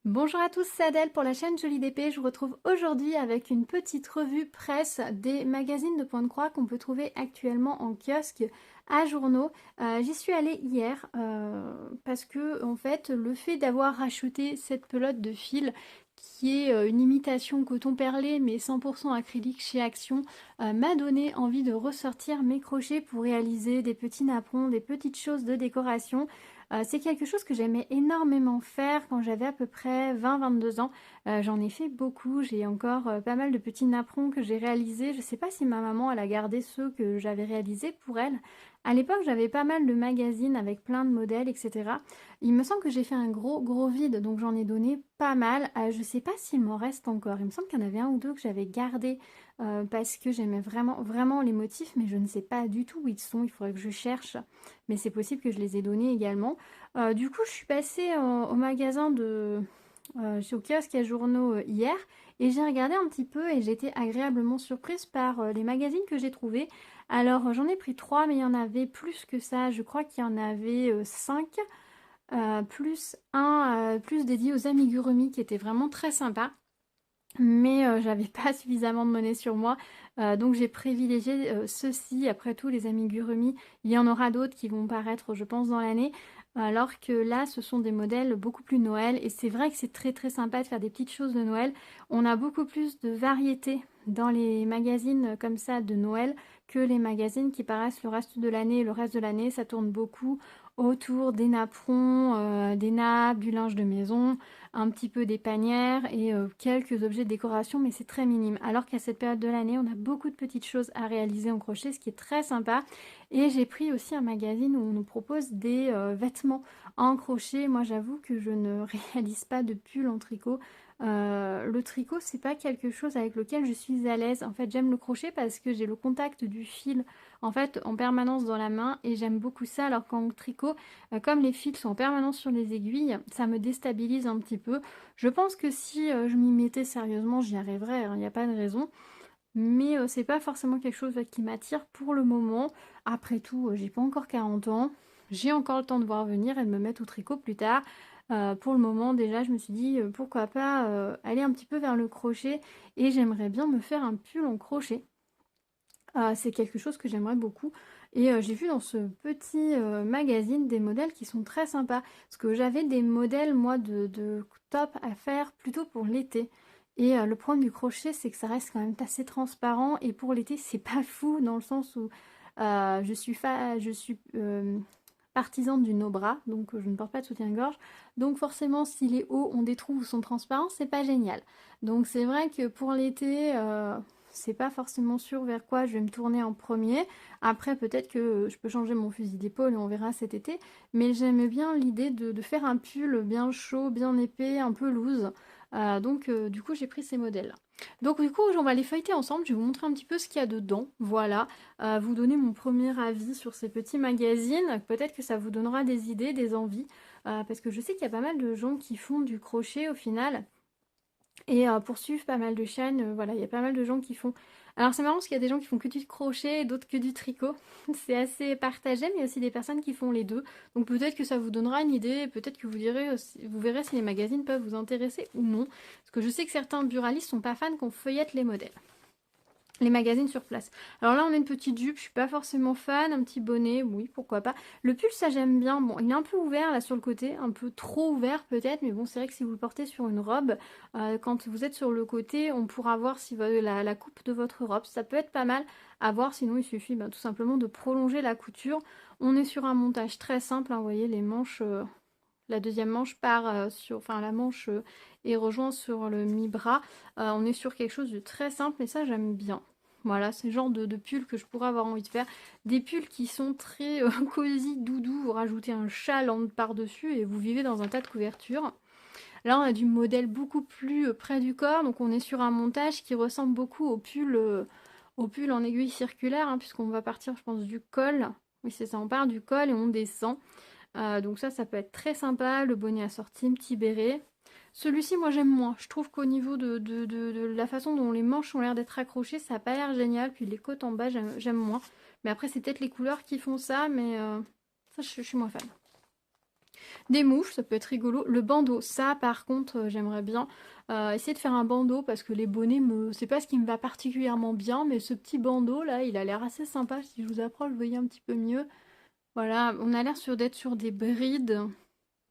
Bonjour à tous, c'est Adèle pour la chaîne Jolie d'épée. Je vous retrouve aujourd'hui avec une petite revue presse des magazines de Pointe-Croix qu'on peut trouver actuellement en kiosque à journaux. J'y suis allée hier parce que en fait le fait d'avoir acheté cette pelote de fil qui est une imitation coton perlé mais 100% acrylique chez Action m'a donné envie de ressortir mes crochets pour réaliser des petits napperons, des petites choses de décoration. C'est quelque chose que j'aimais énormément faire quand j'avais à peu près 20-22 ans. J'en ai fait beaucoup, j'ai encore pas mal de petits napperons que j'ai réalisés. Je ne sais pas si ma maman elle a gardé ceux que j'avais réalisés pour elle. À l'époque, j'avais pas mal de magazines avec plein de modèles, etc. Il me semble que j'ai fait un gros vide, donc j'en ai donné pas mal. Je sais pas s'il m'en reste encore. Il me semble qu'il y en avait un ou deux que j'avais gardé parce que j'aimais vraiment les motifs, mais je ne sais pas du tout où ils sont. Il faudrait que je cherche, mais c'est possible que je les ai donnés également. Du coup, je suis passée au magasin au kiosque à journaux hier et j'ai regardé un petit peu et j'ai été agréablement surprise par les magazines que j'ai trouvés. Alors, j'en ai pris trois, mais il y en avait plus que ça. Je crois qu'il y en avait cinq, plus un plus dédié aux amigurumis qui était vraiment très sympa. Mais j'avais pas suffisamment de monnaie sur moi, donc j'ai privilégié ceux-ci. Après tout, les amigurumis, il y en aura d'autres qui vont paraître, je pense, dans l'année. Alors que là, ce sont des modèles beaucoup plus Noël. Et c'est vrai que c'est très sympa de faire des petites choses de Noël. On a beaucoup plus de variété dans les magazines comme ça de Noël que les magazines qui paraissent le reste de l'année. Le reste de l'année, ça tourne beaucoup autour des napperons, des nappes, du linge de maison, un petit peu des panières et quelques objets de décoration, mais c'est très minime. Alors qu'à cette période de l'année, on a beaucoup de petites choses à réaliser en crochet, ce qui est très sympa. Et j'ai pris aussi un magazine où on nous propose des vêtements en crochet. Moi, j'avoue que je ne réalise pas de pull en tricot. Le tricot, c'est pas quelque chose avec lequel je suis à l'aise. En fait, j'aime le crochet parce que j'ai le contact du fil en fait en permanence dans la main et j'aime beaucoup ça. Alors qu'en tricot, comme les fils sont en permanence sur les aiguilles, ça me déstabilise un petit peu. Je pense que si je m'y mettais sérieusement, j'y arriverais, il n'y a pas de raison. Mais c'est pas forcément quelque chose qui m'attire pour le moment. Après tout, j'ai pas encore 40 ans. J'ai encore le temps de voir venir et de me mettre au tricot plus tard. Pour le moment, déjà, je me suis dit pourquoi pas aller un petit peu vers le crochet et j'aimerais bien me faire un pull en crochet. C'est quelque chose que j'aimerais beaucoup. Et j'ai vu dans ce petit magazine des modèles qui sont très sympas. Parce que j'avais des modèles, moi, de top à faire plutôt pour l'été. Et le problème du crochet, c'est que ça reste quand même assez transparent. Et pour l'été, c'est pas fou dans le sens où je suis partisane du no-bras, donc je ne porte pas de soutien-gorge. Donc forcément, si les hauts ont des trous ou sont transparents, c'est pas génial. Donc c'est vrai que pour l'été, c'est pas forcément sûr vers quoi je vais me tourner en premier. Après, peut-être que je peux changer mon fusil d'épaule et on verra cet été. Mais j'aime bien l'idée de faire un pull bien chaud, bien épais, un peu loose. Donc du coup, j'ai pris ces modèles-là. Donc du coup, on va les feuilleter ensemble. Je vais vous montrer un petit peu ce qu'il y a dedans. Voilà. Vous donner mon premier avis sur ces petits magazines. Peut-être que ça vous donnera des idées, des envies. Parce que je sais qu'il y a pas mal de gens qui font du crochet au final. Et pour suivre pas mal de chaînes, voilà, il y a pas mal de gens qui font. Alors c'est marrant parce qu'il y a des gens qui font que du crochet et d'autres que du tricot. C'est assez partagé, mais il y a aussi des personnes qui font les deux. Donc peut-être que ça vous donnera une idée, peut-être que vous verrez si les magazines peuvent vous intéresser ou non. Parce que je sais que certains buralistes sont pas fans qu'on feuillette les modèles. Les magazines sur place. Alors là, on a une petite jupe, je suis pas forcément fan, un petit bonnet, oui, pourquoi pas. Le pull, ça j'aime bien. Bon, il est un peu ouvert là sur le côté, un peu trop ouvert peut-être, mais bon, c'est vrai que si vous le portez sur une robe, quand vous êtes sur le côté, on pourra voir si la coupe de votre robe, ça peut être pas mal à voir. Sinon, il suffit tout simplement de prolonger la couture. On est sur un montage très simple, hein, vous voyez les manches. La deuxième manche part enfin la manche est rejointe sur le mi-bras. On est sur quelque chose de très simple et ça j'aime bien. Voilà, c'est le genre de pull que je pourrais avoir envie de faire. Des pulls qui sont très cosy, doudou, vous rajoutez un châle par-dessus et vous vivez dans un tas de couvertures. Là on a du modèle beaucoup plus près du corps, donc on est sur un montage qui ressemble beaucoup au pull en aiguille circulaire, hein, puisqu'on va partir je pense du col. Oui c'est ça, on part du col et on descend. Donc ça peut être très sympa, le bonnet assorti, petit béret. Celui-ci, moi j'aime moins. Je trouve qu'au niveau de la façon dont les manches ont l'air d'être accrochées, ça n'a pas l'air génial. Puis les côtes en bas, j'aime moins. Mais après, c'est peut-être les couleurs qui font ça, mais ça, je suis moins fan. Des mouches, ça peut être rigolo. Le bandeau, ça par contre, j'aimerais bien essayer de faire un bandeau parce que les bonnets, c'est pas ce qui me va particulièrement bien, mais ce petit bandeau là, il a l'air assez sympa. Si je vous approche, vous voyez un petit peu mieux. Voilà, on a l'air d'être sur des brides.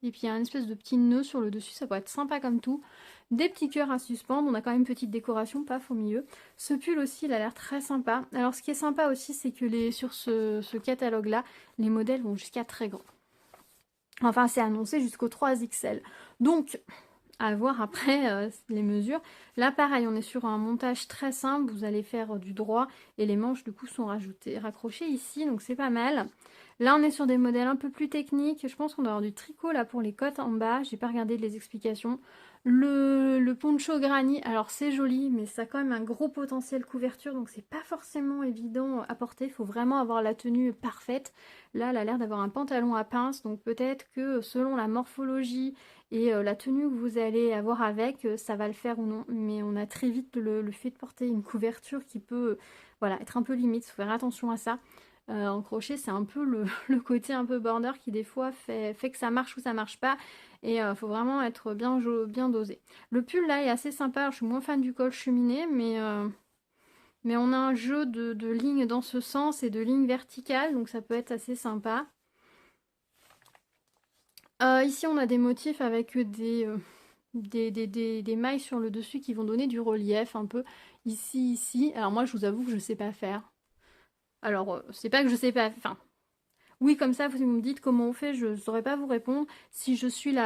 Et puis il y a une espèce de petit nœud sur le dessus, ça peut être sympa comme tout. Des petits cœurs à suspendre, on a quand même une petite décoration, paf au milieu. Ce pull aussi, il a l'air très sympa. Alors ce qui est sympa aussi, c'est que sur ce catalogue-là, les modèles vont jusqu'à très grand. Enfin, c'est annoncé jusqu'au 3XL. Donc, à voir après les mesures. Là, pareil, on est sur un montage très simple. Vous allez faire du droit et les manches, du coup, sont raccrochées ici. Donc, c'est pas mal. Là, on est sur des modèles un peu plus techniques. Je pense qu'on doit avoir du tricot là pour les côtes en bas. J'ai pas regardé les explications. Le poncho granny, alors c'est joli, mais ça a quand même un gros potentiel couverture, donc c'est pas forcément évident à porter. Il faut vraiment avoir la tenue parfaite. Là, elle a l'air d'avoir un pantalon à pince, donc peut-être que selon la morphologie et la tenue que vous allez avoir avec, ça va le faire ou non. Mais on a très vite le fait de porter une couverture qui peut voilà, être un peu limite. Il faut faire attention à ça. En crochet, c'est un peu le côté un peu border qui des fois fait que ça marche ou ça marche pas. Et il faut vraiment être bien dosé. Le pull là est assez sympa. Alors, je suis moins fan du col cheminé, mais on a un jeu de lignes dans ce sens et de lignes verticales, donc ça peut être assez sympa. Ici, on a des motifs avec des mailles sur le dessus qui vont donner du relief un peu ici. Alors moi, je vous avoue que je sais pas faire. Alors, c'est pas que je sais pas... Enfin, oui, comme ça, vous me dites comment on fait, je saurais pas vous répondre. Si je suis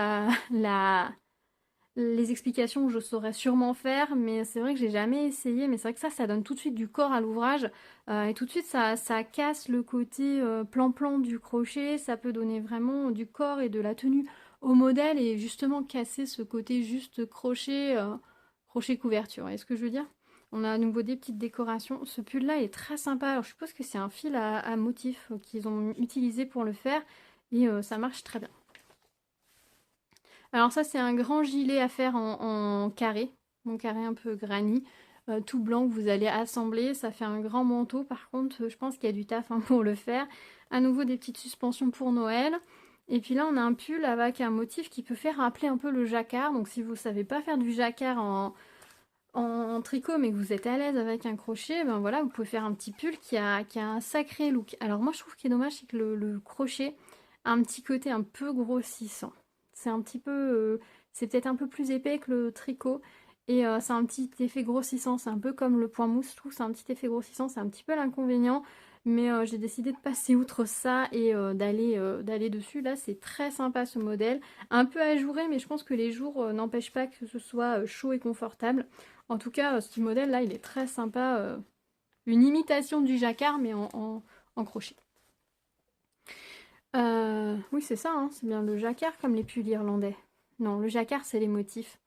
les explications, je saurais sûrement faire, mais c'est vrai que j'ai jamais essayé. Mais c'est vrai que ça donne tout de suite du corps à l'ouvrage. Et tout de suite, ça casse le côté plan-plan du crochet. Ça peut donner vraiment du corps et de la tenue au modèle et justement casser ce côté juste crochet couverture. Vous voyez ce que je veux dire? On a à nouveau des petites décorations. Ce pull-là est très sympa. Alors, je suppose que c'est un fil à motif qu'ils ont utilisé pour le faire. Et ça marche très bien. Alors ça, c'est un grand gilet à faire en carré. Mon carré un peu granny. Tout blanc que vous allez assembler. Ça fait un grand manteau. Par contre, je pense qu'il y a du taf pour le faire. À nouveau, des petites suspensions pour Noël. Et puis là, on a un pull avec un motif qui peut faire rappeler un peu le jacquard. Donc si vous ne savez pas faire du jacquard en tricot mais que vous êtes à l'aise avec un crochet, ben voilà, vous pouvez faire un petit pull qui a un sacré look. Alors moi je trouve qu'il est dommage, c'est que le crochet a un petit côté un peu grossissant. C'est un petit peu, c'est peut-être un peu plus épais que le tricot et c'est un petit effet grossissant, c'est un peu comme le point mousse, je trouve c'est un petit effet grossissant, c'est un petit peu l'inconvénient. Mais j'ai décidé de passer outre ça et d'aller dessus. Là, c'est très sympa ce modèle. Un peu ajouré, mais je pense que les jours n'empêchent pas que ce soit chaud et confortable. En tout cas, ce modèle-là, il est très sympa. Une imitation du jacquard, mais en crochet. Oui, c'est ça, hein, c'est bien le jacquard comme les pulls irlandais. Non, le jacquard, c'est les motifs.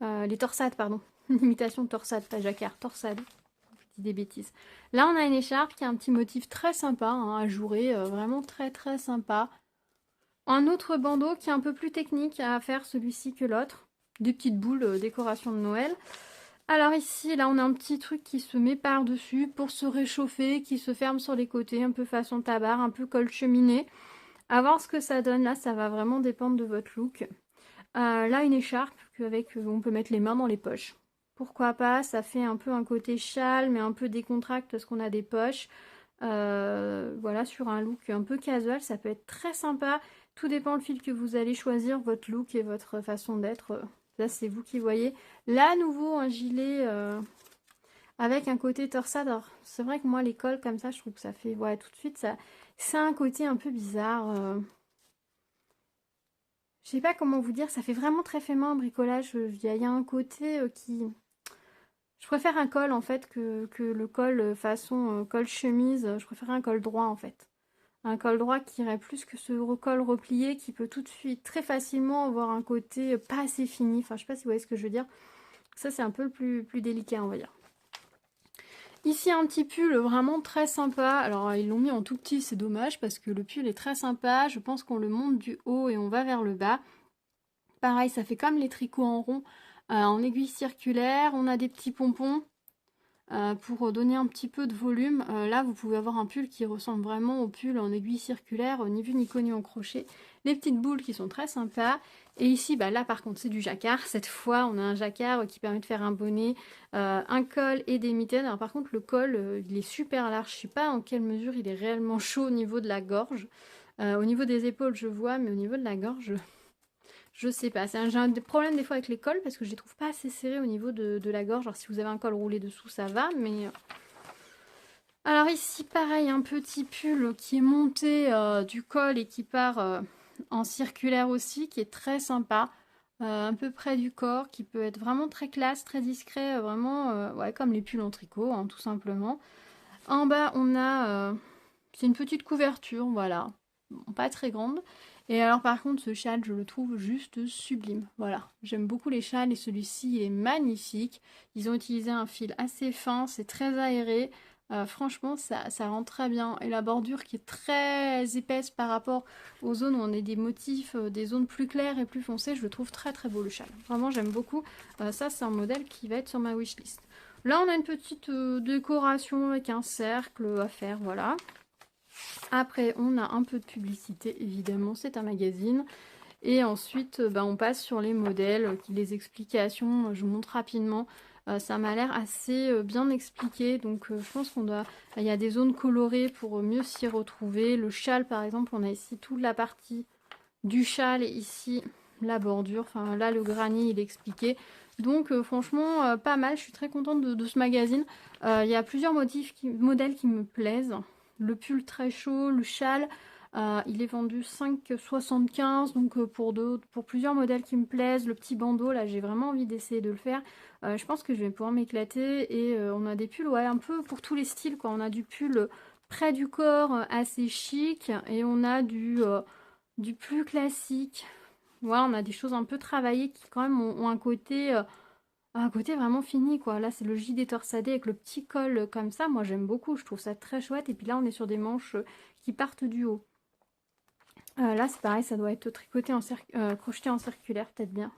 Les torsades, pardon. Une imitation de torsade, pas jacquard, torsade. Je dis des bêtises. Là, on a une écharpe qui a un petit motif très sympa, hein, ajouré, vraiment très très sympa. Un autre bandeau qui est un peu plus technique à faire celui-ci que l'autre. Des petites boules décoration de Noël. Alors ici, là, on a un petit truc qui se met par-dessus pour se réchauffer, qui se ferme sur les côtés, un peu façon tabar, un peu col cheminée. À voir ce que ça donne, là, ça va vraiment dépendre de votre look. Là, une écharpe avec, on peut mettre les mains dans les poches. Pourquoi pas, ça fait un peu un côté châle, mais un peu décontracte parce qu'on a des poches. Voilà, sur un look un peu casual, ça peut être très sympa. Tout dépend le fil que vous allez choisir, votre look et votre façon d'être. Là, c'est vous qui voyez. Là, à nouveau, un gilet avec un côté torsade. Alors, c'est vrai que moi, les cols comme ça, je trouve que ça fait... Ouais, tout de suite, ça... c'est un côté un peu bizarre. Je sais pas comment vous dire, ça fait vraiment très fait main, bricolage. Il y a un côté qui... Je préfère un col, en fait, que le col façon col chemise. Je préfère un col droit, en fait. Un col droit qui irait plus que ce col replié qui peut tout de suite très facilement avoir un côté pas assez fini. Enfin, je sais pas si vous voyez ce que je veux dire. Ça, c'est un peu plus délicat, on va dire. Ici, un petit pull vraiment très sympa. Alors, ils l'ont mis en tout petit, c'est dommage parce que le pull est très sympa. Je pense qu'on le monte du haut et on va vers le bas. Pareil, ça fait comme les tricots en rond, en aiguille circulaire. On a des petits pompons. pour donner un petit peu de volume. Là, vous pouvez avoir un pull qui ressemble vraiment au pull en aiguille circulaire, ni vu ni connu en crochet. Les petites boules qui sont très sympas. Et ici, bah là par contre, c'est du jacquard. Cette fois, on a un jacquard qui permet de faire un bonnet, un col et des mitaines. Alors par contre, le col, il est super large. Je sais pas en quelle mesure il est réellement chaud au niveau de la gorge. Au niveau des épaules, je vois, mais au niveau de la gorge, je sais pas. J'ai un problème des fois avec les cols parce que je les trouve pas assez serrés au niveau de la gorge. Alors si vous avez un col roulé dessous, ça va, mais... Alors ici, pareil, un petit pull qui est monté du col et qui part en circulaire aussi, qui est très sympa. Un peu près du corps, qui peut être vraiment très classe, très discret, vraiment, ouais, comme les pulls en tricot, hein, tout simplement. En bas, on a... c'est une petite couverture, voilà. Bon, pas très grande. Et alors par contre, ce châle, je le trouve juste sublime. Voilà, j'aime beaucoup les châles et celui-ci est magnifique. Ils ont utilisé un fil assez fin, c'est très aéré. Franchement, ça rend très bien. Et la bordure qui est très épaisse par rapport aux zones où on a des motifs, des zones plus claires et plus foncées, je le trouve très très beau le châle. Vraiment, j'aime beaucoup. Ça, c'est un modèle qui va être sur ma wishlist. Là, on a une petite décoration avec un cercle à faire, voilà. Après, on a un peu de publicité, évidemment, c'est un magazine. Et ensuite, on passe sur les modèles, les explications, je vous montre rapidement. Ça m'a l'air assez bien expliqué, donc je pense qu'on doit... Il y a des zones colorées pour mieux s'y retrouver. Le châle, par exemple, on a ici toute la partie du châle et ici la bordure. Enfin, là, le granit, il est expliqué. Donc, franchement, pas mal. Je suis très contente de ce magazine. Il y a plusieurs modèles qui me plaisent. Le pull très chaud, le châle, il est vendu 5,75 donc pour plusieurs modèles qui me plaisent. Le petit bandeau, là, j'ai vraiment envie d'essayer de le faire. Je pense que je vais pouvoir m'éclater. Et on a des pulls, ouais, un peu pour tous les styles, quoi. On a du pull près du corps, assez chic, et on a du plus classique. Voilà, on a des choses un peu travaillées qui quand même ont un côté vraiment fini, quoi. Là, c'est le JD torsadé avec le petit col comme ça. Moi, j'aime beaucoup. Je trouve ça très chouette. Et puis là, on est sur des manches qui partent du haut. Là, c'est pareil. Ça doit être tricoté crocheté en circulaire, peut-être bien.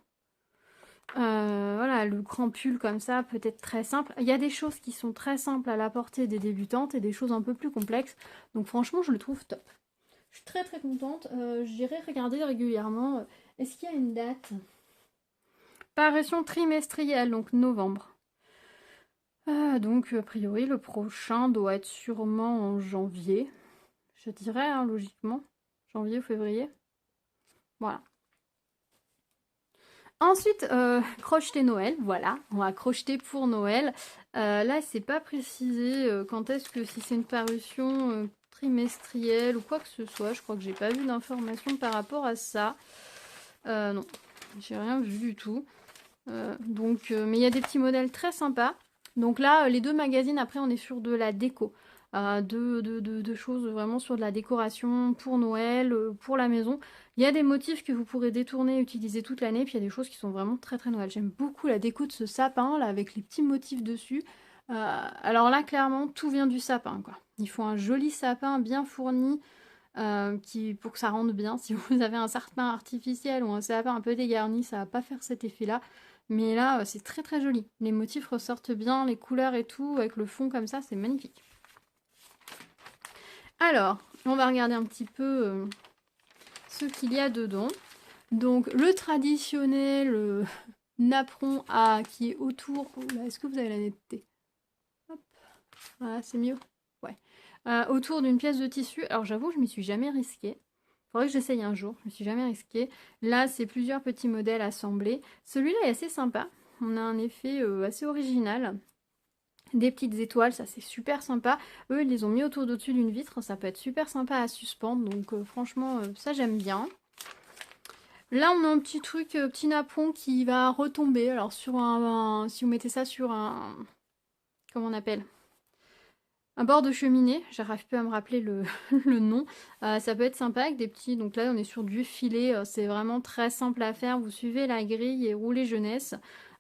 Voilà, le grand pull comme ça, peut-être très simple. Il y a des choses qui sont très simples à la portée des débutantes et des choses un peu plus complexes. Donc franchement, je le trouve top. Je suis très très contente. J'irai regarder régulièrement. Est-ce qu'il y a une date? Parution trimestrielle, donc novembre. Donc, a priori, le prochain doit être sûrement en janvier. Je dirais, hein, logiquement. Janvier ou février. Voilà. Ensuite, crocheter Noël. Voilà, on va crocheter pour Noël. Là, c'est pas précisé quand est-ce que si c'est une parution trimestrielle ou quoi que ce soit. Je crois que j'ai pas vu d'informations par rapport à ça. Non, j'ai rien vu du tout. Mais il y a des petits modèles très sympas. Donc là, les deux magazines, après, on est sur de la déco. De choses vraiment sur de la décoration pour Noël, pour la maison. Il y a des motifs que vous pourrez détourner et utiliser toute l'année. Puis il y a des choses qui sont vraiment très très Noël. J'aime beaucoup la déco de ce sapin, là, avec les petits motifs dessus. Alors là, clairement, tout vient du sapin, quoi. Il faut un joli sapin bien fourni. Pour que ça rende bien. Si vous avez un sapin artificiel ou un sapin un peu dégarni, ça va pas faire cet effet-là. Mais là, c'est très très joli. Les motifs ressortent bien, les couleurs et tout, avec le fond comme ça, c'est magnifique. Alors, on va regarder un petit peu ce qu'il y a dedans. Donc, le traditionnel napperon qui est autour... Est-ce que vous avez la netteté? Hop. Voilà, c'est mieux. Ouais. Autour d'une pièce de tissu. Alors, j'avoue, je ne m'y suis jamais risquée. Faudrait que j'essaye un jour, je me suis jamais risquée. Là, c'est plusieurs petits modèles assemblés. Celui-là est assez sympa. On a un effet assez original. Des petites étoiles, ça c'est super sympa. Eux, ils les ont mis autour d'au-dessus d'une vitre. Ça peut être super sympa à suspendre. Donc franchement, ça j'aime bien. Là, on a un petit truc, petit napperon qui va retomber. Alors sur si vous mettez ça sur un... Comment on appelle? Un bord de cheminée, j'arrive plus à me rappeler le nom. Ça peut être sympa avec des petits... Donc là, on est sur du filet. C'est vraiment très simple à faire. Vous suivez la grille et roulez jeunesse.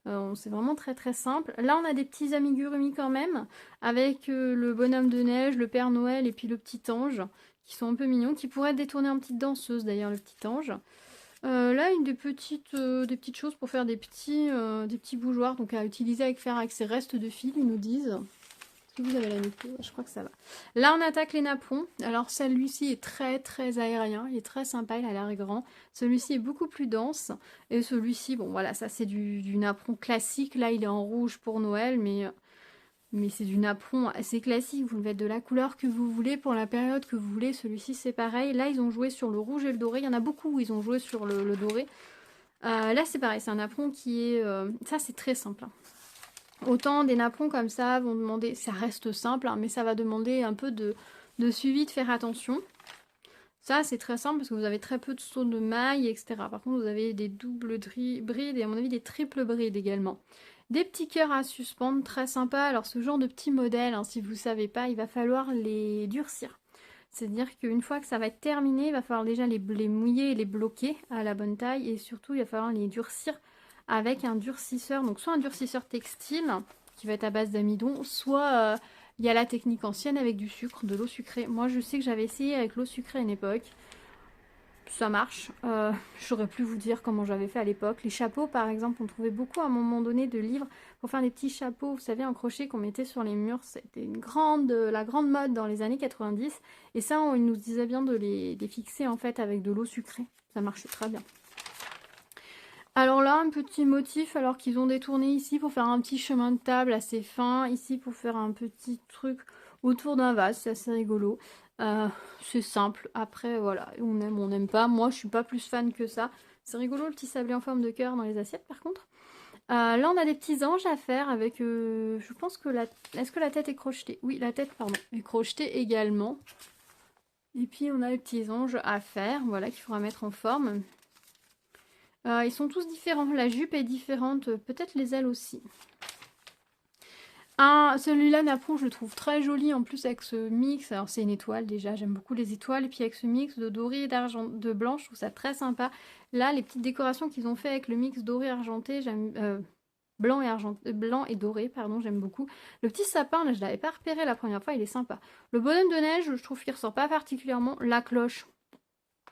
C'est vraiment très très simple. Là, on a des petits amigurumi quand même. Avec le bonhomme de neige, le Père Noël et puis le petit ange. Qui sont un peu mignons. Qui pourraient détourner en petite danseuse d'ailleurs, le petit ange. Là, des petites choses pour faire des petits bougeoirs. Donc à utiliser avec ces restes de fil, ils nous disent. que vous avez la météo? Je crois que ça va. Là, on attaque les napperons. Alors, celui-ci est très aérien. Il est très sympa, il a l'air grand. Celui-ci est beaucoup plus dense. Et celui-ci, bon, voilà, ça c'est du napperon classique. Là, il est en rouge pour Noël, mais c'est du napperon assez classique. Vous le faites de la couleur que vous voulez pour la période que vous voulez. Celui-ci, c'est pareil. Là, ils ont joué sur le rouge et le doré. Il y en a beaucoup où ils ont joué sur le doré. Là, c'est pareil. C'est un napperon qui est... ça, c'est très simple, hein. Autant des napperons comme ça vont demander, ça reste simple, hein, mais ça va demander un peu de suivi, de faire attention. Ça, c'est très simple parce que vous avez très peu de sauts de mailles, etc. Par contre, vous avez des doubles brides et à mon avis des triples brides également. Des petits cœurs à suspendre, très sympa. Alors, ce genre de petits modèles, hein, si vous ne savez pas, il va falloir les durcir. C'est-à-dire qu'une fois que ça va être terminé, il va falloir déjà les mouiller et les bloquer à la bonne taille. Et surtout, il va falloir les durcir avec un durcisseur. Donc soit un durcisseur textile, qui va être à base d'amidon, soit il y a la technique ancienne avec du sucre, de l'eau sucrée. Moi, je sais que j'avais essayé avec l'eau sucrée à une époque. Ça marche. J'aurais pu vous dire comment j'avais fait à l'époque. Les chapeaux, par exemple, on trouvait beaucoup à un moment donné de livres pour faire des petits chapeaux, vous savez, en crochet qu'on mettait sur les murs. C'était la grande mode dans les années 90. Et ça, il nous disait bien de les fixer en fait avec de l'eau sucrée. Ça marchait très bien. Alors là, un petit motif, alors qu'ils ont détourné ici pour faire un petit chemin de table assez fin. Ici pour faire un petit truc autour d'un vase, c'est assez rigolo. C'est simple. Après, voilà, on aime, on n'aime pas. Moi, je suis pas plus fan que ça. C'est rigolo le petit sablé en forme de cœur dans les assiettes, par contre. Là, on a des petits anges à faire avec... je pense que la... Est-ce que la tête est crochetée? Oui, la tête, pardon, est crochetée également. Et puis, on a les petits anges à faire, voilà, qu'il faudra mettre en forme. Ils sont tous différents. La jupe est différente, peut-être les ailes aussi. Celui-là, napperon, je le trouve très joli en plus avec ce mix. Alors c'est une étoile déjà, j'aime beaucoup les étoiles. Et puis avec ce mix de doré et d'argent, de blanc, je trouve ça très sympa. Là, les petites décorations qu'ils ont fait avec le mix doré argenté, j'aime blanc et doré, pardon, j'aime beaucoup. Le petit sapin, là, je l'avais pas repéré la première fois, il est sympa. Le bonhomme de neige, je trouve qu'il ressort pas particulièrement. La cloche,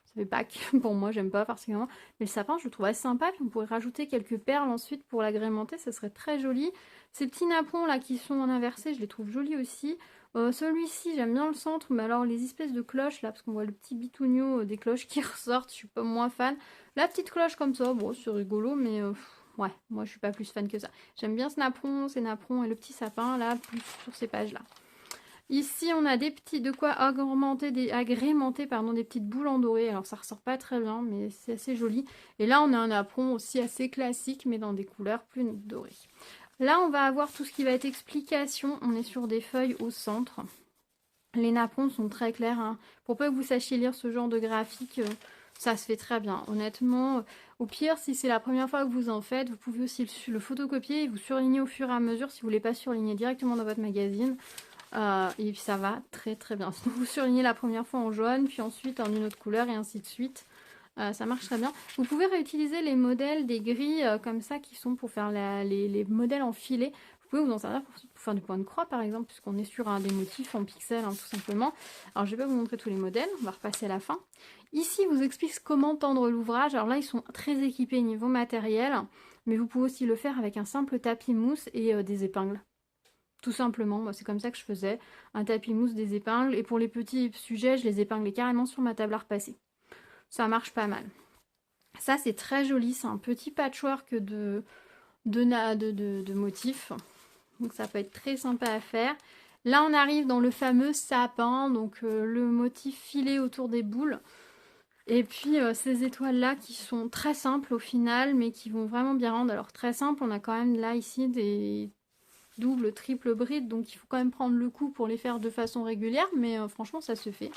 ça fait Pâques pour moi, j'aime pas particulièrement. Mais le sapin, je le trouve assez sympa. Puis on pourrait rajouter quelques perles ensuite pour l'agrémenter, ça serait très joli. Ces petits napperons là qui sont en inversé, je les trouve jolis aussi. Celui-ci, j'aime bien le centre, mais alors les espèces de cloches là, parce qu'on voit le petit bitounio des cloches qui ressortent, je suis pas moins fan. La petite cloche comme ça, bon, c'est rigolo, mais ouais, moi je suis pas plus fan que ça. J'aime bien ce napperon, ces napperons et le petit sapin là, plus sur ces pages là. Ici, on a des petits, de quoi agrémenter des petites boules en doré. Alors, ça ressort pas très bien, mais c'est assez joli. Et là, on a un napperon aussi assez classique, mais dans des couleurs plus dorées. Là, on va avoir tout ce qui va être explication. On est sur des feuilles au centre. Les napperons sont très clairs, hein. Pour peu que vous sachiez lire ce genre de graphique, ça se fait très bien. Honnêtement, au pire, si c'est la première fois que vous en faites, vous pouvez aussi le photocopier et vous surligner au fur et à mesure si vous ne voulez pas surligner directement dans votre magazine. Et puis ça va très bien. Sinon vous surlignez la première fois en jaune, puis ensuite en une autre couleur et ainsi de suite. Ça marche très bien. Vous pouvez réutiliser les modèles des grilles comme ça qui sont pour faire les modèles en filet. Vous pouvez vous en servir pour faire du point de croix par exemple, puisqu'on est sur des motifs en pixels hein, tout simplement. Alors je vais pas vous montrer tous les modèles, on va repasser à la fin. Ici, vous explique comment tendre l'ouvrage. Alors là, ils sont très équipés niveau matériel, mais vous pouvez aussi le faire avec un simple tapis mousse et des épingles. Tout simplement, moi c'est comme ça que je faisais, un tapis mousse, des épingles, et pour les petits sujets, je les épinglais carrément sur ma table à repasser. Ça marche pas mal. Ça c'est très joli, c'est un petit patchwork de motifs, donc ça peut être très sympa à faire. Là on arrive dans le fameux sapin, donc le motif filé autour des boules. Et puis ces étoiles là qui sont très simples au final, mais qui vont vraiment bien rendre. Alors très simple, on a quand même là ici des double, triple bride, donc il faut quand même prendre le coup pour les faire de façon régulière, mais franchement ça se fait.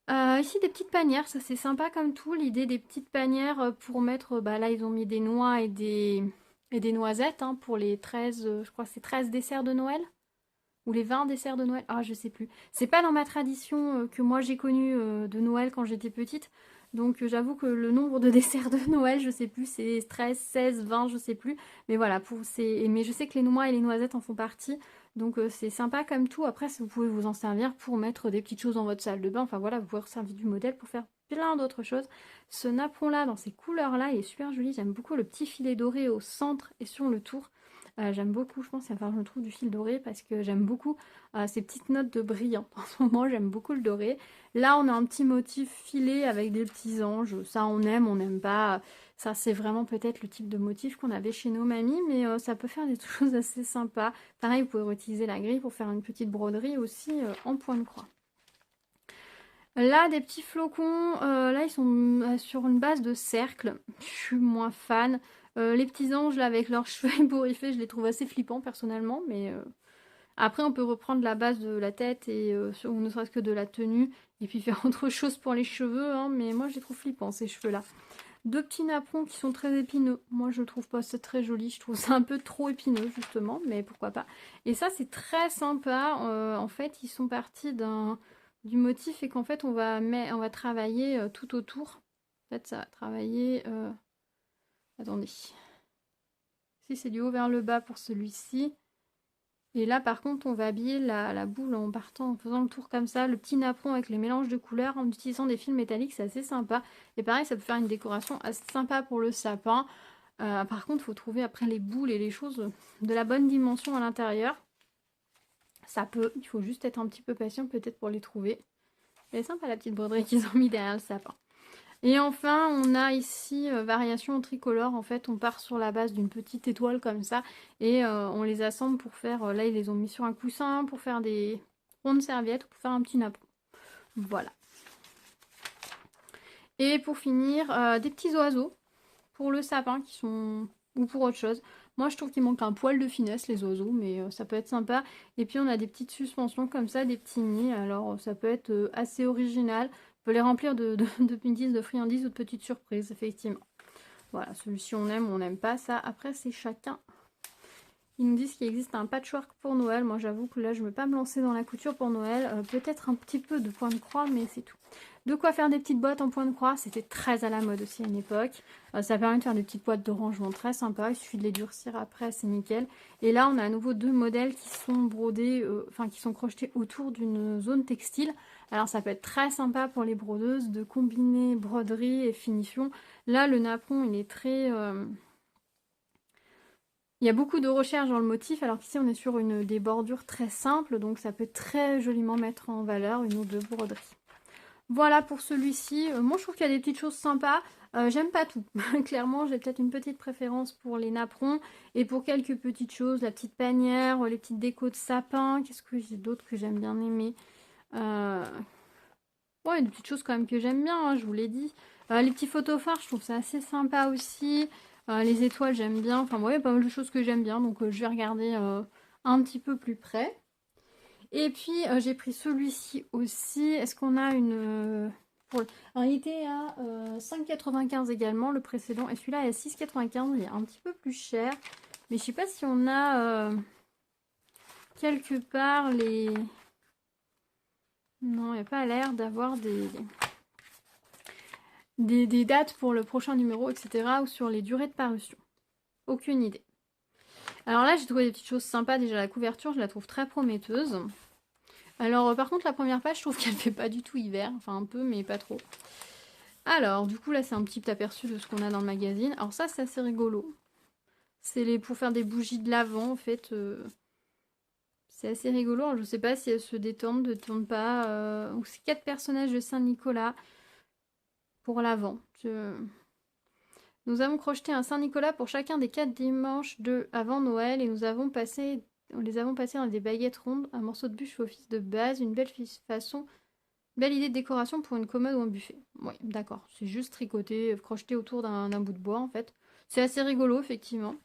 Ici des petites panières, ça c'est sympa comme tout, l'idée des petites panières pour mettre, là ils ont mis des noix et des noisettes hein, pour les 13, je crois que c'est 13 desserts de Noël, ou les 20 desserts de Noël, ah je sais plus. C'est pas dans ma tradition que moi j'ai connue de Noël quand j'étais petite. Donc j'avoue que le nombre de desserts de Noël, je sais plus, c'est 13, 16, 20, je sais plus. Mais voilà, mais je sais que les noix et les noisettes en font partie. Donc c'est sympa comme tout. Après, vous pouvez vous en servir pour mettre des petites choses dans votre salle de bain. Enfin voilà, vous pouvez vous servir du modèle pour faire plein d'autres choses. Ce napperon là, dans ces couleurs là, il est super joli. J'aime beaucoup le petit filet doré au centre et sur le tour. J'aime beaucoup, je pense qu'il va falloir que je me trouve du fil doré parce que j'aime beaucoup ces petites notes de brillant. En ce moment, j'aime beaucoup le doré. Là, on a un petit motif filé avec des petits anges. Ça, on n'aime pas. Ça, c'est vraiment peut-être le type de motif qu'on avait chez nos mamies, mais ça peut faire des choses assez sympas. Pareil, vous pouvez réutiliser la grille pour faire une petite broderie aussi en point de croix. Là, des petits flocons, là ils sont sur une base de cercle, je suis moins fan. Les petits anges là avec leurs cheveux ébouriffés, je les trouve assez flippants personnellement, mais après on peut reprendre la base de la tête et ou ne serait-ce que de la tenue, et puis faire autre chose pour les cheveux, hein, mais moi je les trouve flippants ces cheveux-là. Deux petits napperons qui sont très épineux, moi je trouve pas ça très joli, je trouve ça un peu trop épineux justement, mais pourquoi pas. Et ça c'est très sympa, en fait ils sont partis du motif et qu'en fait on va travailler tout autour. En fait ça va travailler... Attendez. Si c'est du haut vers le bas pour celui-ci. Et là par contre on va habiller la boule en partant, en faisant le tour comme ça. Le petit napperon avec les mélanges de couleurs en utilisant des fils métalliques, c'est assez sympa. Et pareil ça peut faire une décoration assez sympa pour le sapin. Par contre il faut trouver après les boules et les choses de la bonne dimension à l'intérieur. Ça peut, il faut juste être un petit peu patient peut-être pour les trouver. Elle est sympa la petite broderie qu'ils ont mis derrière le sapin. Et enfin, on a ici variation tricolore. En fait, on part sur la base d'une petite étoile comme ça. Et on les assemble pour faire... là, ils les ont mis sur un coussin pour faire des rondes serviettes ou pour faire un petit napperon. Voilà. Et pour finir, des petits oiseaux pour le sapin qui sont... ou pour autre chose. Moi, je trouve qu'il manque un poil de finesse, les oiseaux, mais ça peut être sympa. Et puis, on a des petites suspensions comme ça, des petits nids. Alors, ça peut être assez original. On peut les remplir de pindies, de friandises ou de petites surprises, effectivement. Voilà, celui-ci, on aime ou on n'aime pas. Ça, après, c'est chacun. Ils nous disent qu'il existe un patchwork pour Noël. Moi, j'avoue que là, je ne vais pas me lancer dans la couture pour Noël. Peut-être un petit peu de point de croix, mais c'est tout. De quoi faire des petites boîtes en point de croix. C'était très à la mode aussi à une époque. Ça permet de faire des petites boîtes de rangement très sympa. Il suffit de les durcir après, c'est nickel. Et là, on a à nouveau deux modèles qui sont brodés, enfin qui sont crochetés autour d'une zone textile. Alors, ça peut être très sympa pour les brodeuses de combiner broderie et finition. Là, le napperon, il est très... Il y a beaucoup de recherche dans le motif, alors qu'ici on est sur des bordures très simples, donc ça peut très joliment mettre en valeur une ou deux broderies. Voilà pour celui-ci. Moi je trouve qu'il y a des petites choses sympas. J'aime pas tout. Clairement, j'ai peut-être une petite préférence pour les napperons et pour quelques petites choses, la petite panière, les petites décos de sapin. Qu'est-ce que j'ai d'autre que j'aime bien aimer Ouais, des petites choses quand même que j'aime bien, hein, je vous l'ai dit. Les petits photophares, je trouve ça assez sympa aussi. Les étoiles, j'aime bien. Enfin, ouais, il y a pas mal de choses que j'aime bien, donc je vais regarder un petit peu plus près. Et puis, j'ai pris celui-ci aussi. Est-ce qu'on a une... Alors, il était à 5,95 également, le précédent. Et celui-là est à 6,95. Il est un petit peu plus cher. Mais je sais pas si on a quelque part les... Non, il n'y a pas l'air d'avoir des dates pour le prochain numéro, etc. ou sur les durées de parution. Aucune idée. Alors là, j'ai trouvé des petites choses sympas. Déjà, la couverture, je la trouve très prometteuse. Alors, par contre, la première page, je trouve qu'elle fait pas du tout hiver. Enfin, un peu, mais pas trop. Alors, du coup, là, c'est un petit aperçu de ce qu'on a dans le magazine. Alors ça, c'est assez rigolo. C'est pour faire des bougies de l'Avent, en fait. C'est assez rigolo. Alors, je sais pas si elles se détendent, ne détendent pas. Donc, c'est 4 personnages de Saint-Nicolas pour l'Avent. Nous avons crocheté un Saint-Nicolas pour chacun des 4 dimanches avant Noël et nous les avons passés dans des baguettes rondes, un morceau de bûche fait office de base, une belle idée de décoration pour une commode ou un buffet. Oui, d'accord, c'est juste tricoté, crocheté autour d'un bout de bois en fait. C'est assez rigolo effectivement.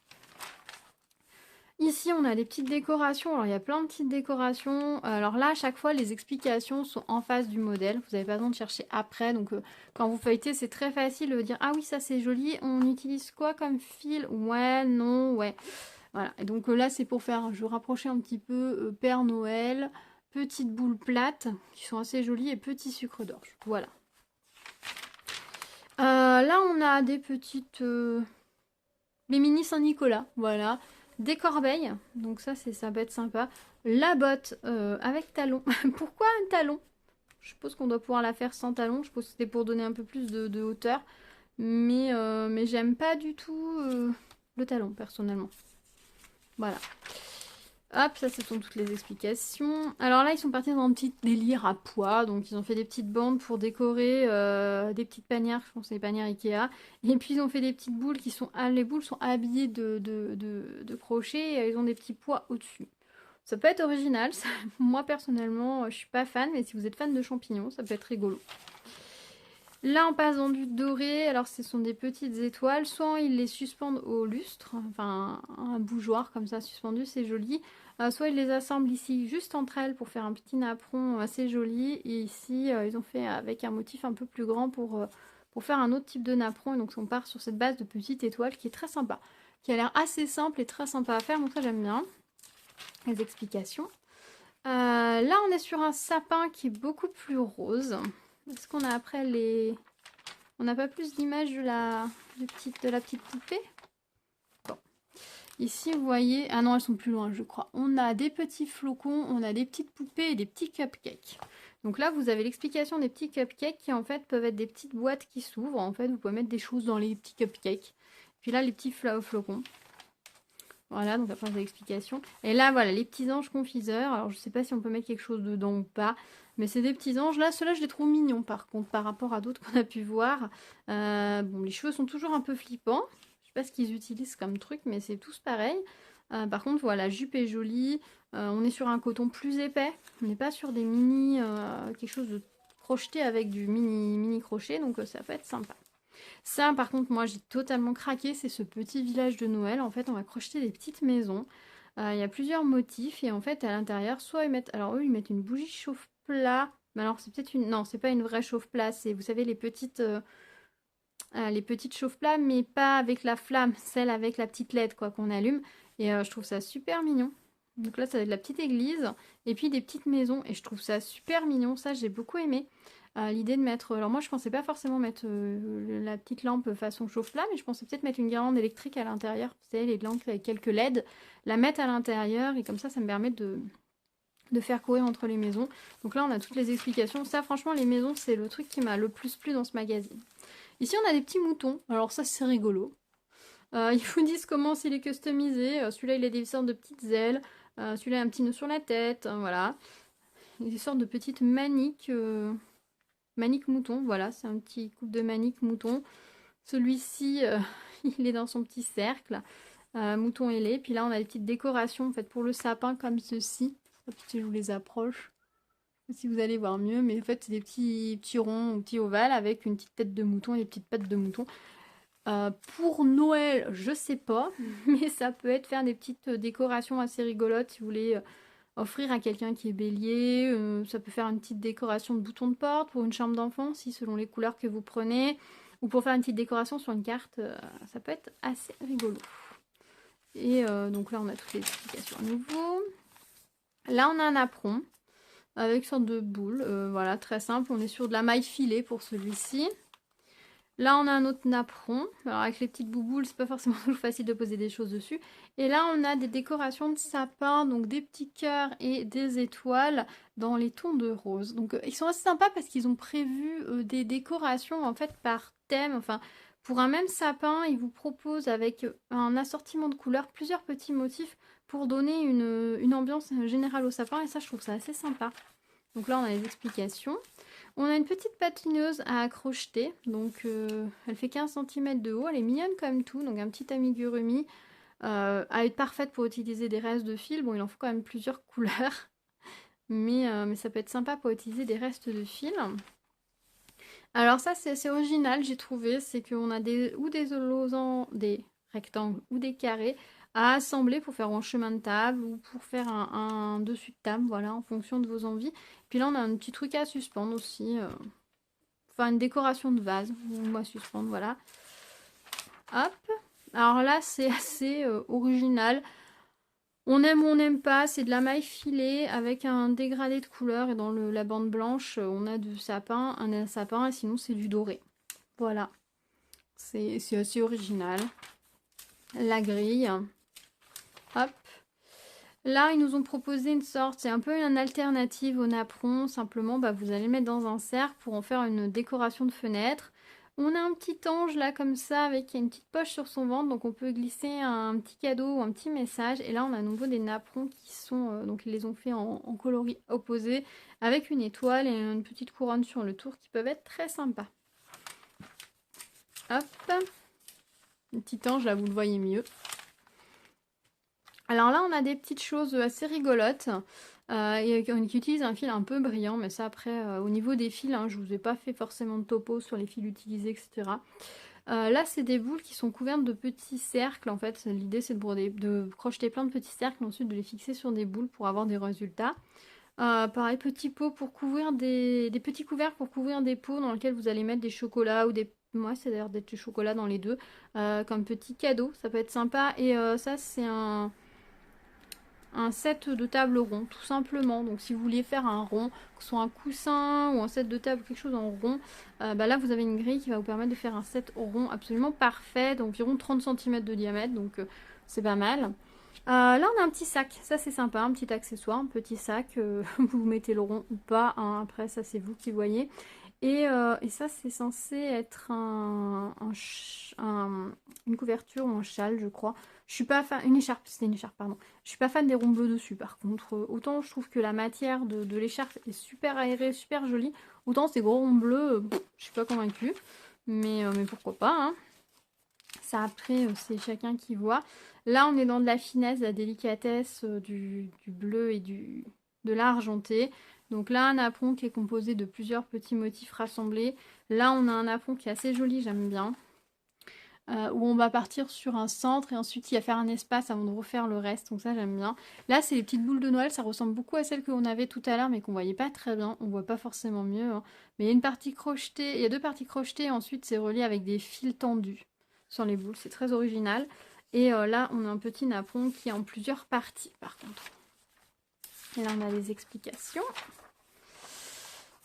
Ici, on a des petites décorations. Alors, il y a plein de petites décorations. Alors là, à chaque fois, les explications sont en face du modèle. Vous n'avez pas besoin de chercher après. Donc, quand vous feuilletez, c'est très facile de dire « Ah oui, ça, c'est joli. On utilise quoi comme fil? Ouais, non, ouais. » Voilà. Et donc là, c'est pour faire, je vais rapprocher un petit peu Père Noël, petites boules plates qui sont assez jolies et petits sucres d'orge. Voilà. Là, on a des petites... les mini Saint-Nicolas. Voilà. Des corbeilles, donc ça peut être sympa. La botte avec talon. Pourquoi un talon? Je suppose qu'on doit pouvoir la faire sans talon. Je suppose que c'était pour donner un peu plus de hauteur. Mais j'aime pas du tout le talon, personnellement. Voilà. Hop, ça ce sont toutes les explications. Alors là, ils sont partis dans un petit délire à pois. Donc ils ont fait des petites bandes pour décorer des petites panières, je pense que c'est des panières Ikea. Et puis ils ont fait des petites boules qui sont... les boules sont habillées de crochets et elles ont des petits pois au-dessus. Ça peut être original. Moi personnellement, je suis pas fan, mais si vous êtes fan de champignons, ça peut être rigolo. Là, on passe dans du doré. Alors, ce sont des petites étoiles. Soit ils les suspendent au lustre, enfin un bougeoir comme ça suspendu, c'est joli. Soit ils les assemblent ici juste entre elles pour faire un petit napperon assez joli. Et ici, ils ont fait avec un motif un peu plus grand pour faire un autre type de napperon. Et donc, on part sur cette base de petites étoiles qui est très sympa, qui a l'air assez simple et très sympa à faire. Donc, ça, j'aime bien les explications. Là, on est sur un sapin qui est beaucoup plus rose. Est-ce qu'on a après les... On n'a pas plus d'images de la petite poupée? Bon. Ici, vous voyez... Ah non, elles sont plus loin, je crois. On a des petits flocons, on a des petites poupées et des petits cupcakes. Donc là, vous avez l'explication des petits cupcakes qui, en fait, peuvent être des petites boîtes qui s'ouvrent. En fait, vous pouvez mettre des choses dans les petits cupcakes. Puis là, les petits flocons. Voilà, donc après, l'explication. Et là, voilà, les petits anges confiseurs. Alors, je sais pas si on peut mettre quelque chose dedans ou pas. Mais c'est des petits anges. Là, ceux-là, je les trouve mignons, par contre, par rapport à d'autres qu'on a pu voir. Bon, les cheveux sont toujours un peu flippants. Je sais pas ce qu'ils utilisent comme truc, mais c'est tous pareil. Par contre, voilà, la jupe est jolie. On est sur un coton plus épais. On n'est pas sur des mini... quelque chose de crocheté avec du mini crochet. Donc, ça peut être sympa. Ça, par contre, moi, j'ai totalement craqué. C'est ce petit village de Noël. En fait, on va crocheter des petites maisons. Il y a plusieurs motifs. Et en fait, à l'intérieur, soit ils mettent... Alors, eux, ils mettent une bougie chauffe-plat. Mais alors, c'est peut-être une... Non, c'est pas une vraie chauffe-plat. C'est, vous savez, les petites chauffe-plats, mais pas avec la flamme. Celle avec la petite LED, quoi, qu'on allume. Et je trouve ça super mignon. Donc là, ça va être la petite église. Et puis des petites maisons. Et je trouve ça super mignon. Ça, j'ai beaucoup aimé. L'idée de mettre... Alors moi, je pensais pas forcément mettre la petite lampe façon chauffe-plat, mais je pensais peut-être mettre une guirlande électrique à l'intérieur. Vous savez, les lampes avec quelques LED, la mettre à l'intérieur, et comme ça me permet de faire courir entre les maisons. Donc là, on a toutes les explications. Ça, franchement, les maisons, c'est le truc qui m'a le plus plu dans ce magazine. Ici, on a des petits moutons. Alors ça, c'est rigolo. Ils vous disent comment s'il est customisé. Celui-là, il a des sortes de petites ailes. Celui-là, a un petit nœud sur la tête. Voilà. Des sortes de petites maniques... Manique mouton, voilà, c'est un petit couple de manique mouton. Celui-ci, il est dans son petit cercle, mouton ailé. Puis là, on a des petites décorations en fait pour le sapin comme ceci. Si je vous les approche, si vous allez voir mieux, mais en fait, c'est des petits ronds ou petits ovales avec une petite tête de mouton et des petites pattes de mouton. Pour Noël, je sais pas, mais ça peut être faire des petites décorations assez rigolotes si vous voulez offrir à quelqu'un qui est bélier. Ça peut faire une petite décoration de bouton de porte pour une chambre d'enfant, si selon les couleurs que vous prenez. Ou pour faire une petite décoration sur une carte, ça peut être assez rigolo. Et donc là, on a toutes les explications à nouveau. Là, on a un apron avec une sorte de boule. Voilà, très simple. On est sur de la maille filée pour celui-ci. Là, on a un autre napperon. Alors, avec les petites bouboules, c'est pas forcément toujours facile de poser des choses dessus. Et là, on a des décorations de sapin, donc des petits cœurs et des étoiles dans les tons de rose. Donc, ils sont assez sympas parce qu'ils ont prévu des décorations, en fait, par thème. Enfin, pour un même sapin, ils vous proposent avec un assortiment de couleurs plusieurs petits motifs pour donner une ambiance générale au sapin. Et ça, je trouve ça assez sympa. Donc là, on a les explications. On a une petite patineuse à accrocheter, donc elle fait 15 cm de haut, elle est mignonne comme tout, donc un petit amigurumi, à être parfaite pour utiliser des restes de fil. Bon, il en faut quand même plusieurs couleurs, mais ça peut être sympa pour utiliser des restes de fil. Alors ça, c'est assez original, j'ai trouvé, c'est qu'on a des losanges, des rectangles ou des carrés à assembler pour faire un chemin de table ou pour faire un dessus de table, voilà, en fonction de vos envies. Puis là, on a un petit truc à suspendre aussi, enfin une décoration de vase, ou à suspendre, voilà. Hop. Alors là, c'est assez original. On aime ou on n'aime pas, c'est de la maille filée avec un dégradé de couleur et dans la bande blanche, on a du sapin, un sapin et sinon c'est du doré. Voilà, c'est assez original. La grille, hop. Là, ils nous ont proposé une sorte, c'est un peu une alternative au napperon, simplement vous allez le mettre dans un cercle pour en faire une décoration de fenêtre. On a un petit ange là comme ça avec une petite poche sur son ventre, donc on peut glisser un petit cadeau ou un petit message. Et là on a à nouveau des napperons qui sont, donc ils les ont fait en coloris opposés avec une étoile et une petite couronne sur le tour qui peuvent être très sympas. Hop, le petit ange là vous le voyez mieux. Alors là on a des petites choses assez rigolotes. Qui utilise un fil un peu brillant, mais ça après, au niveau des fils, hein, je vous ai pas fait forcément de topo sur les fils utilisés, etc. Là, c'est des boules qui sont couvertes de petits cercles. En fait, l'idée c'est de crocheter plein de petits cercles, ensuite de les fixer sur des boules pour avoir des résultats. Pareil, petits pots pour couvrir des petits couverts pour couvrir des pots dans lesquels vous allez mettre des chocolats ou des... Moi, c'est d'ailleurs des chocolats dans les deux, comme petit cadeau, ça peut être sympa. Et ça, c'est un set de table rond, tout simplement. Donc si vous vouliez faire un rond, que ce soit un coussin ou un set de table, quelque chose en rond, là vous avez une grille qui va vous permettre de faire un set rond absolument parfait, d'environ 30 cm de diamètre, donc c'est pas mal. Là on a un petit sac, ça c'est sympa, un petit accessoire, un petit sac, vous mettez le rond ou pas, hein, après ça c'est vous qui voyez. Et ça c'est censé être une couverture ou un châle je crois. Je suis pas fan, une écharpe, c'était une écharpe pardon. Je suis pas fan des ronds bleus dessus par contre. Autant je trouve que la matière de l'écharpe est super aérée, super jolie. Autant ces gros ronds bleus, je suis pas convaincue. Mais pourquoi pas hein. Ça après c'est chacun qui voit. Là on est dans de la finesse, de la délicatesse, du bleu et de l'argenté. Donc là un apron qui est composé de plusieurs petits motifs rassemblés. Là on a un apron qui est assez joli, j'aime bien. Où on va partir sur un centre et ensuite il y a faire un espace avant de refaire le reste, donc ça j'aime bien. Là c'est les petites boules de Noël, ça ressemble beaucoup à celles qu'on avait tout à l'heure mais qu'on voyait pas très bien, on voit pas forcément mieux, hein. Mais il y a une partie crochetée, il y a deux parties crochetées et ensuite c'est relié avec des fils tendus sur les boules, c'est très original. Et là on a un petit napperon qui est en plusieurs parties par contre. Et là on a des explications.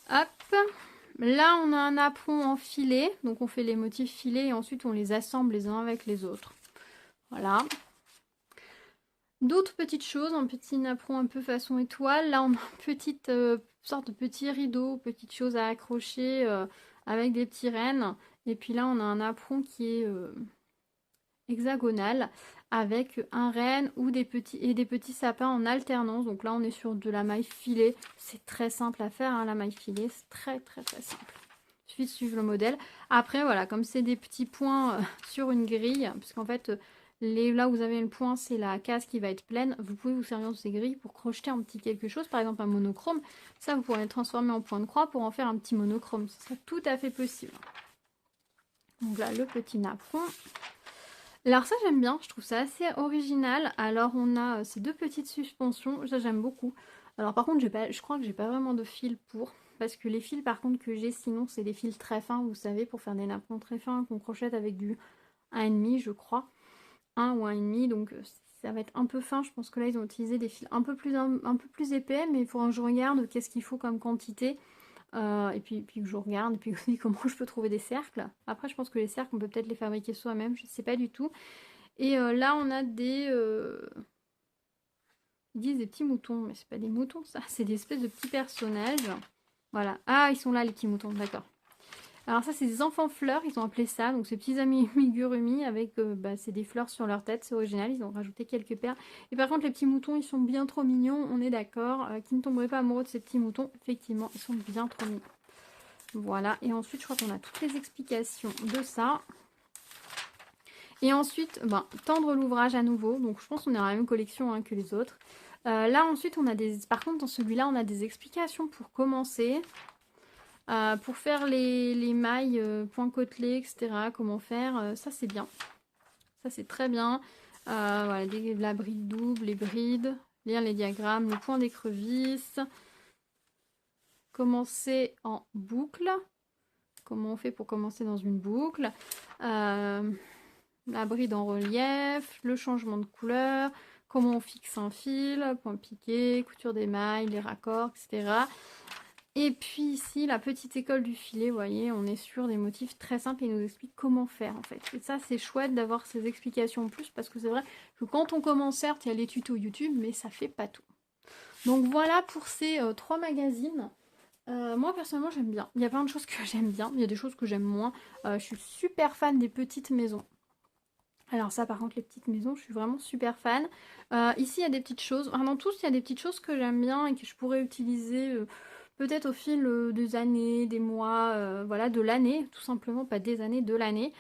Hop. Là, on a un apron en filet. Donc, on fait les motifs filets et ensuite, on les assemble les uns avec les autres. Voilà. D'autres petites choses, un petit napperon un peu façon étoile. Là, on a une petite sorte de petit rideau, petite chose à accrocher avec des petits rennes. Et puis là, on a un apron qui est hexagonal avec un renne ou des petits sapins en alternance. Donc là, on est sur de la maille filée. C'est très simple à faire, hein, la maille filée. C'est très, très, très simple. Il suffit de suivre le modèle. Après, voilà, comme c'est des petits points sur une grille, parce qu'en fait, là où vous avez le point, c'est la case qui va être pleine. Vous pouvez vous servir de ces grilles pour crocheter un petit quelque chose, par exemple un monochrome. Ça, vous pourrez le transformer en point de croix pour en faire un petit monochrome. Ce serait tout à fait possible. Donc là, le petit napperon. Alors ça j'aime bien, je trouve ça assez original. Alors on a ces deux petites suspensions, ça j'aime beaucoup. Alors par contre je crois que j'ai pas vraiment de fil pour, parce que les fils par contre que j'ai sinon c'est des fils très fins, vous savez, pour faire des napperons très fins qu'on crochette avec du 1,5 je crois. 1 ou 1,5, donc ça va être un peu fin. Je pense que là ils ont utilisé des fils un peu plus épais, mais il faudra que je regarde qu'est-ce qu'il faut comme quantité. Et puis que je regarde, et puis aussi comment je peux trouver des cercles. Après, je pense que les cercles, on peut peut-être les fabriquer soi-même, je sais pas du tout. Et là, on a des... Ils disent des petits moutons, mais c'est pas des moutons, ça. C'est des espèces de petits personnages. Voilà. Ah, ils sont là, les petits moutons, d'accord. Alors ça, c'est des enfants fleurs, ils ont appelé ça. Donc ces petits amigurumi avec, c'est des fleurs sur leur tête, c'est original. Ils ont rajouté quelques perles. Et par contre, les petits moutons, ils sont bien trop mignons, on est d'accord. Qui ne tomberait pas amoureux de ces petits moutons? Effectivement, ils sont bien trop mignons. Voilà. Et ensuite, je crois qu'on a toutes les explications de ça. Et ensuite, tendre l'ouvrage à nouveau. Donc je pense qu'on est dans la même collection hein, que les autres. Là, ensuite, on a des... Par contre, dans celui-là, on a des explications pour commencer. Pour faire les mailles, point côtelé, etc. Comment faire, ça c'est bien. Ça c'est très bien. Voilà, la bride double, les brides, lire les diagrammes, le point d'écrevisse. Commencer en boucle. Comment on fait pour commencer dans une boucle. La bride en relief, le changement de couleur. Comment on fixe un fil, point piqué, couture des mailles, les raccords, etc. Et puis ici, la petite école du filet, vous voyez, on est sur des motifs très simples et il nous explique comment faire en fait. Et ça, c'est chouette d'avoir ces explications en plus parce que c'est vrai que quand on commence, certes, il y a les tutos YouTube, mais ça fait pas tout. Donc voilà pour ces 3 magazines. Moi personnellement j'aime bien. Il y a plein de choses que j'aime bien, il y a des choses que j'aime moins. Je suis super fan des petites maisons. Alors ça par contre les petites maisons je suis vraiment super fan. Ici il y a des petites choses, enfin dans tous il y a des petites choses que j'aime bien et que je pourrais utiliser peut-être au fil des années, des mois, voilà, de l'année, tout simplement, pas des années, de l'année.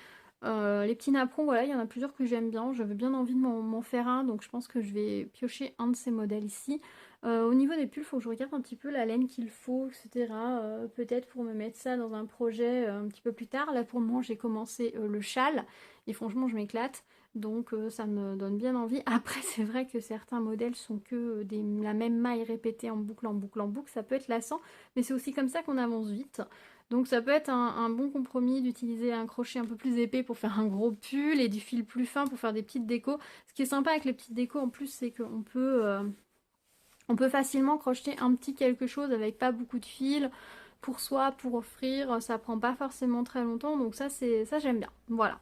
Les petits napperons, voilà, il y en a plusieurs que j'aime bien. J'avais bien envie de m'en faire un, donc je pense que je vais piocher un de ces modèles ici. Au niveau des pulls, il faut que je regarde un petit peu la laine qu'il faut, etc. Peut-être pour me mettre ça dans un projet un petit peu plus tard. Là, pour le moment, j'ai commencé le châle et franchement, je m'éclate. Donc ça me donne bien envie. Après, c'est vrai que certains modèles sont que la même maille répétée en boucle, en boucle, en boucle. Ça peut être lassant, mais c'est aussi comme ça qu'on avance vite. Donc ça peut être un bon compromis d'utiliser un crochet un peu plus épais pour faire un gros pull et du fil plus fin pour faire des petites décos. Ce qui est sympa avec les petites décos en plus, c'est on peut facilement crocheter un petit quelque chose avec pas beaucoup de fil pour soi, pour offrir. Ça prend pas forcément très longtemps, donc ça j'aime bien. Voilà.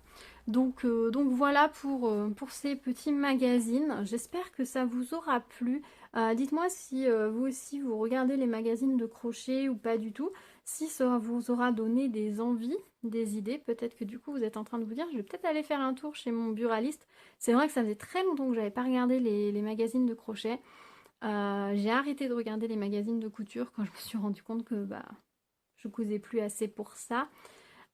Donc voilà pour ces petits magazines. J'espère que ça vous aura plu. Dites-moi si vous aussi vous regardez les magazines de crochet ou pas du tout. Si ça vous aura donné des envies, des idées, peut-être que du coup vous êtes en train de vous dire je vais peut-être aller faire un tour chez mon buraliste. C'est vrai que ça faisait très longtemps que j'avais pas regardé les magazines de crochet. J'ai arrêté de regarder les magazines de couture quand je me suis rendu compte que bah, je cousais plus assez pour ça.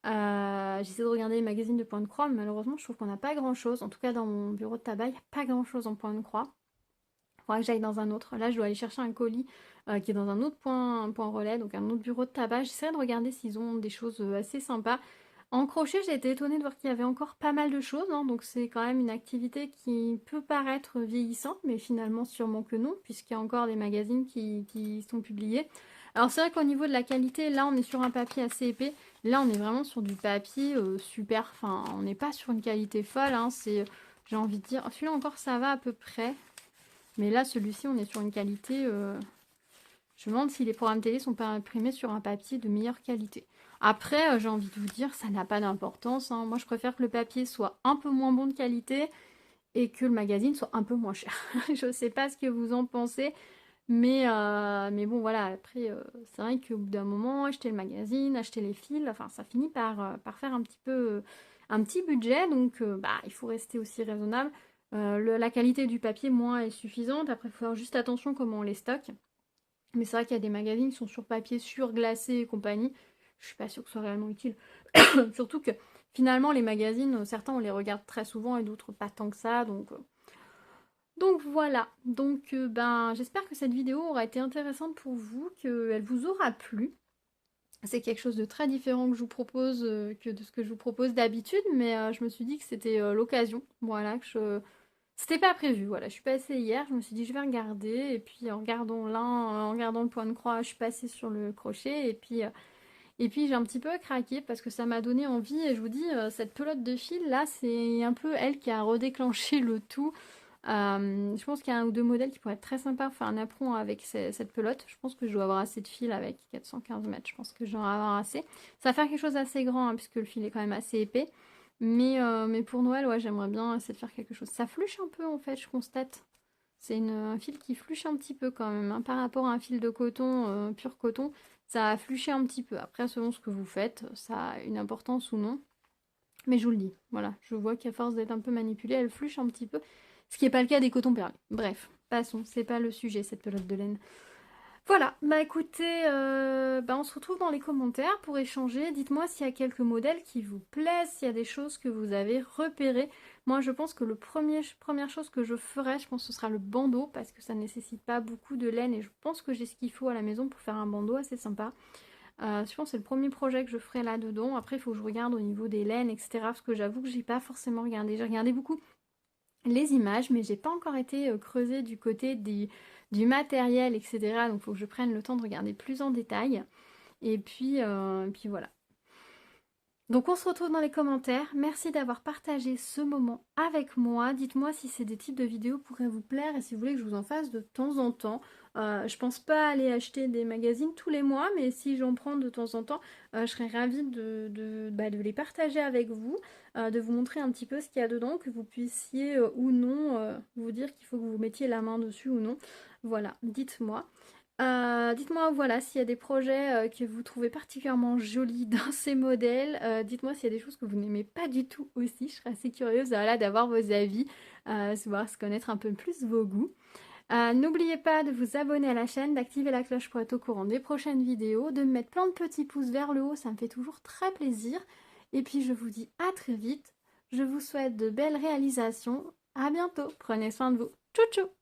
J'essaie de regarder les magazines de point de croix, mais malheureusement, je trouve qu'on n'a pas grand-chose. En tout cas, dans mon bureau de tabac, il n'y a pas grand-chose en point de croix. Il faudra que j'aille dans un autre. Là, je dois aller chercher un colis qui est dans un autre point relais, donc un autre bureau de tabac. J'essaie de regarder s'ils ont des choses assez sympas. En crochet, j'ai été étonnée de voir qu'il y avait encore pas mal de choses, hein, donc c'est quand même une activité qui peut paraître vieillissante, mais finalement sûrement que non, puisqu'il y a encore des magazines qui sont publiés. Alors c'est vrai qu'au niveau de la qualité, là on est sur un papier assez épais, là on est vraiment sur du papier super fin, on n'est pas sur une qualité folle, hein, j'ai envie de dire, celui-là encore ça va à peu près, mais là celui-ci on est sur une qualité, je me demande si les programmes télé sont pas imprimés sur un papier de meilleure qualité. Après, j'ai envie de vous dire, ça n'a pas d'importance, hein. Moi, je préfère que le papier soit un peu moins bon de qualité et que le magazine soit un peu moins cher. Je sais pas ce que vous en pensez, mais bon, voilà. Après, c'est vrai qu'au bout d'un moment, acheter le magazine, acheter les fils, enfin, ça finit par faire un petit peu un petit budget. Donc, bah, il faut rester aussi raisonnable. La qualité du papier, moins, est suffisante. Après, il faut faire juste attention comment on les stocke. Mais c'est vrai qu'il y a des magazines qui sont sur papier, surglacés et compagnie. Je suis pas sûre que ce soit réellement utile. Surtout que finalement, les magazines, certains on les regarde très souvent et d'autres pas tant que ça. Donc voilà. Ben, j'espère que cette vidéo aura été intéressante pour vous, qu'elle vous aura plu. C'est quelque chose de très différent que je vous propose que de ce que je vous propose d'habitude, mais je me suis dit que c'était l'occasion. Voilà, c'était pas prévu, voilà. Je suis passée hier, je me suis dit je vais regarder, et puis en regardant l'un, en regardant le point de croix, je suis passée sur le crochet, et puis j'ai un petit peu craqué parce que ça m'a donné envie, et je vous dis, cette pelote de fil là, c'est un peu elle qui a redéclenché le tout. Je pense qu'il y a un ou deux modèles qui pourraient être très sympas pour faire un apron avec cette pelote. Je pense que je dois avoir assez de fil avec 415 mètres, je pense que j'en vais avoir assez. Ça va faire quelque chose d'assez grand, hein, puisque le fil est quand même assez épais. Mais pour Noël, ouais, j'aimerais bien essayer de faire quelque chose. Ça fluche un peu en fait, je constate. C'est un fil qui fluche un petit peu quand même, hein, par rapport à un fil de coton, pur coton. Ça a fluché un petit peu. Après, selon ce que vous faites, ça a une importance ou non. Mais je vous le dis, voilà, je vois qu'à force d'être un peu manipulée, elle fluche un petit peu. Ce qui n'est pas le cas des cotons perlés. Bref, passons, c'est pas le sujet cette pelote de laine. Voilà, bah écoutez, bah on se retrouve dans les commentaires pour échanger. Dites-moi s'il y a quelques modèles qui vous plaisent, s'il y a des choses que vous avez repérées. Moi, je pense que première chose que je ferai, je pense que ce sera le bandeau, parce que ça ne nécessite pas beaucoup de laine, et je pense que j'ai ce qu'il faut à la maison pour faire un bandeau assez sympa. Je pense que c'est le premier projet que je ferai là-dedans. Après, il faut que je regarde au niveau des laines, etc. Parce que j'avoue que j'ai pas forcément regardé. J'ai regardé beaucoup les images, mais j'ai pas encore été creusée du côté du matériel, etc. Donc il faut que je prenne le temps de regarder plus en détail. Et puis voilà. Donc on se retrouve dans les commentaires. Merci d'avoir partagé ce moment avec moi. Dites-moi si ces types de vidéos pourraient vous plaire et si vous voulez que je vous en fasse de temps en temps. Je pense pas aller acheter des magazines tous les mois, mais si j'en prends de temps en temps, je serais ravie de les partager avec vous, de vous montrer un petit peu ce qu'il y a dedans, que vous puissiez ou non vous dire qu'il faut que vous mettiez la main dessus ou non. Voilà, dites-moi. Dites-moi voilà s'il y a des projets que vous trouvez particulièrement jolis dans ces modèles. Dites-moi s'il y a des choses que vous n'aimez pas du tout aussi. Je serais assez curieuse voilà, d'avoir vos avis, se connaître un peu plus vos goûts. N'oubliez pas de vous abonner à la chaîne, d'activer la cloche pour être au courant des prochaines vidéos, de me mettre plein de petits pouces vers le haut, ça me fait toujours très plaisir. Et puis je vous dis à très vite. Je vous souhaite de belles réalisations. À bientôt. Prenez soin de vous. Tchou tchou!